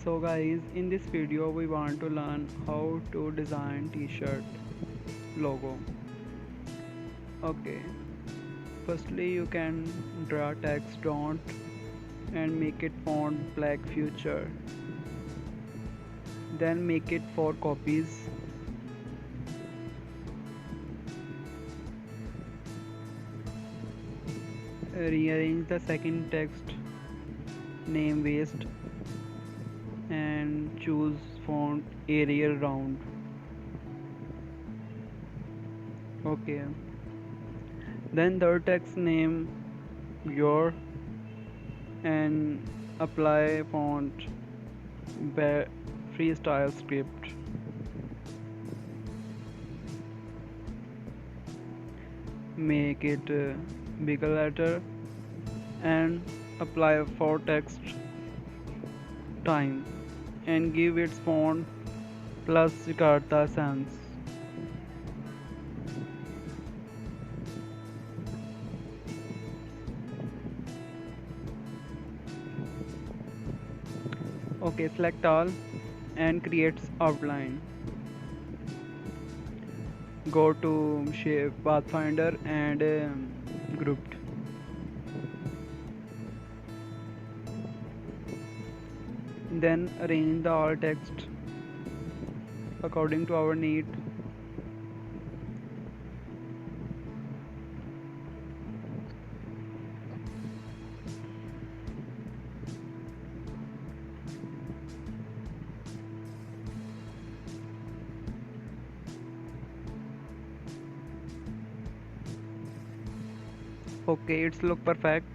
So guys, in this video we want to learn how to design t-shirt logo. Okay, firstly you can draw text don't and make it font black future. Then make it 4 copies. Rearrange the second text name waste and choose font Arial round. Okay, then third text name your and apply font freestyle script. Make it bigger letter and apply for text time and give its font plus Jakarta sans. Okay, select all and creates outline. Go to shape pathfinder and grouped. Then arrange the all text according to our need. Okay, it's look perfect.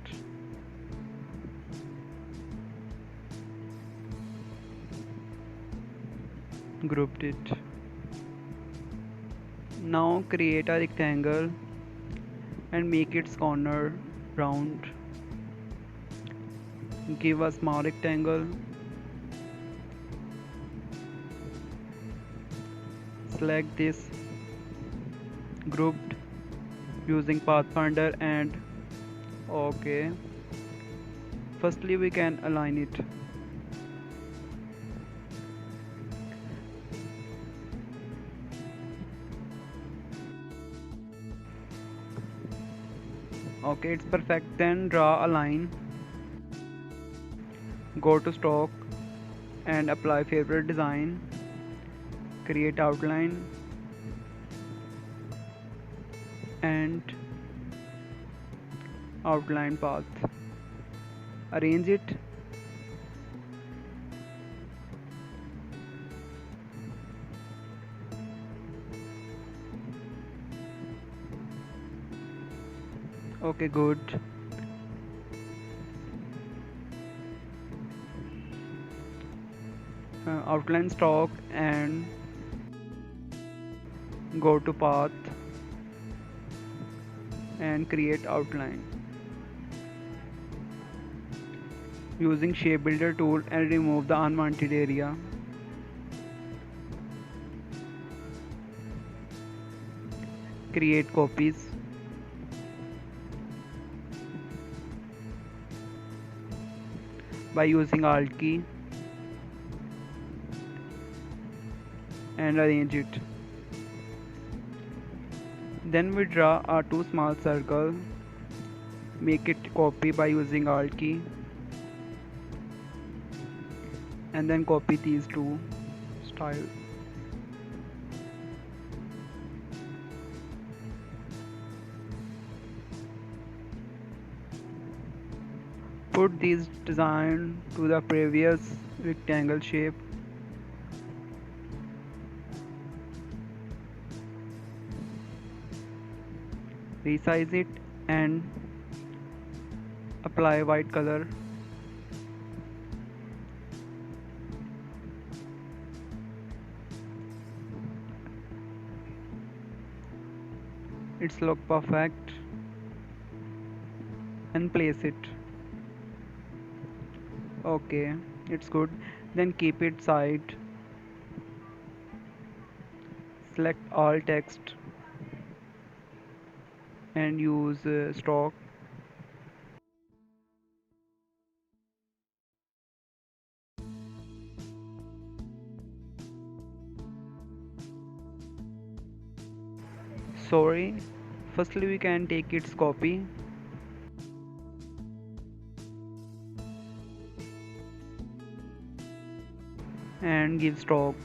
Grouped it. Now create a rectangle and make its corner round. Give a small rectangle. Select this grouped using pathfinder and okay. Firstly we can align it. Okay, it's perfect. Then draw a line. Go to stroke and apply favorite design. Create outline and outline path. Arrange it. Okay, good. Outline stroke and go to path and create outline. Using shape builder tool and remove the unwanted area. Create copies. By using alt key and arrange it. Then we draw a two small circle. Make it copy by using alt key and then copy these two style. Put these design to the previous rectangle shape. Resize it and apply white color. It's look perfect and place it. Okay, it's good. Then keep it side. Select all text and use stroke. Sorry, firstly we can take its copy and give stroke.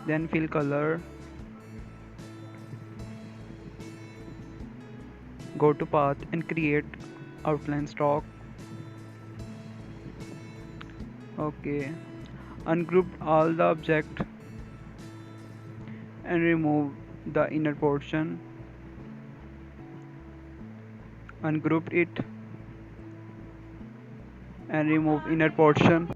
Then fill color, go to path and create outline stroke. Okay, ungroup all the object and remove the inner portion. Ungroup it and remove inner portion.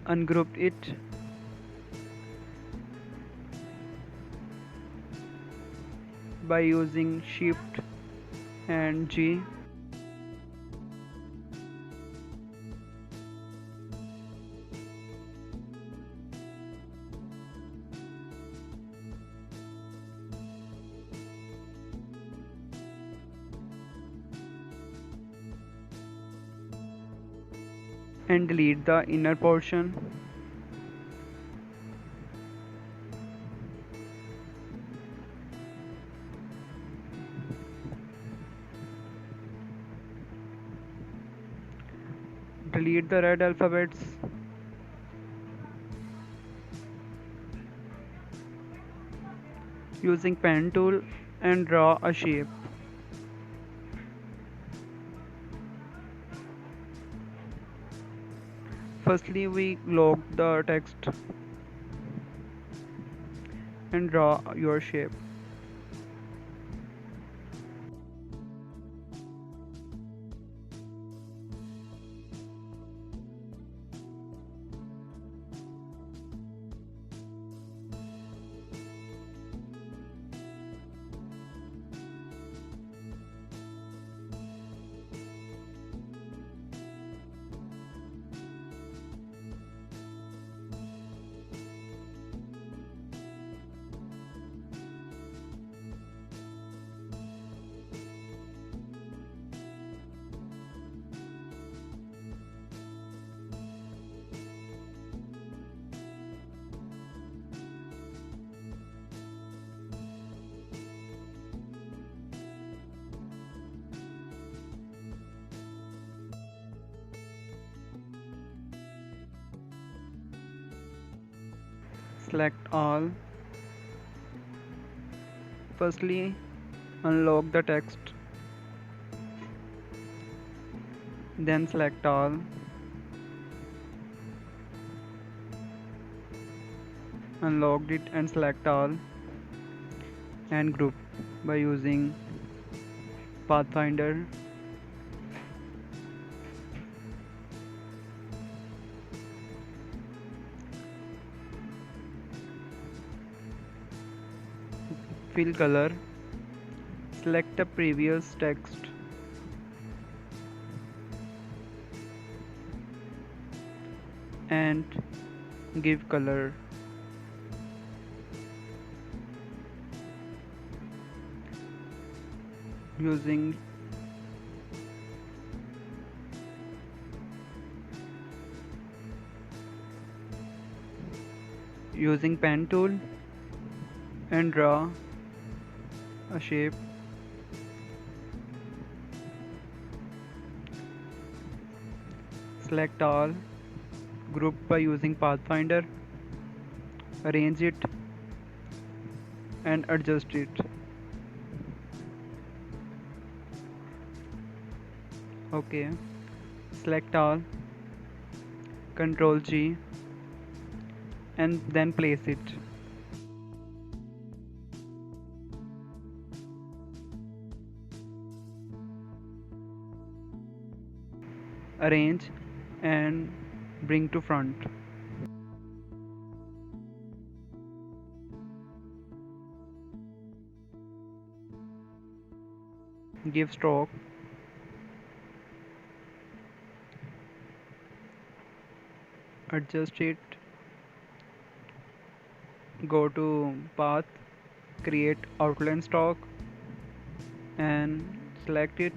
Ungroup it by using Shift and G. And delete the inner portion. Delete the red alphabets. Using pen tool and draw a shape. Firstly we lock the text and draw your shape. Select all. Firstly unlock the text, then select all. Unlocked it and select all and group by using Pathfinder. Fill color. Select the previous text and give color. Using pen tool and draw a shape. Select all, group by using Pathfinder, arrange it and adjust it. Okay, select all, Ctrl G and then place it. Arrange and bring to front. Give stroke. Adjust it go to path, create outline stock and select it,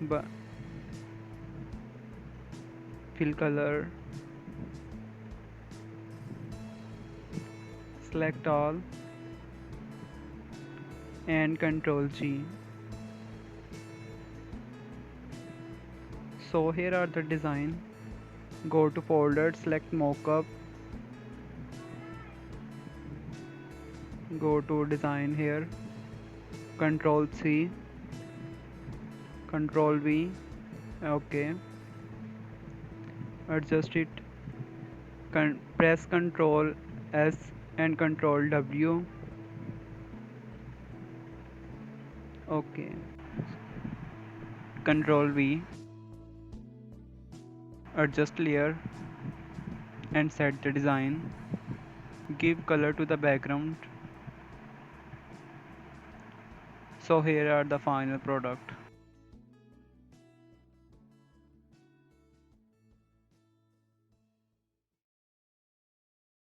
but fill color, select all and Ctrl G. So here are the design. Go to folder, select Mockup, go to design here, Ctrl C, Ctrl V, okay, adjust it, press Ctrl S and Ctrl W, okay, Ctrl V, adjust layer and set the design, give color to the background. So here are the final product.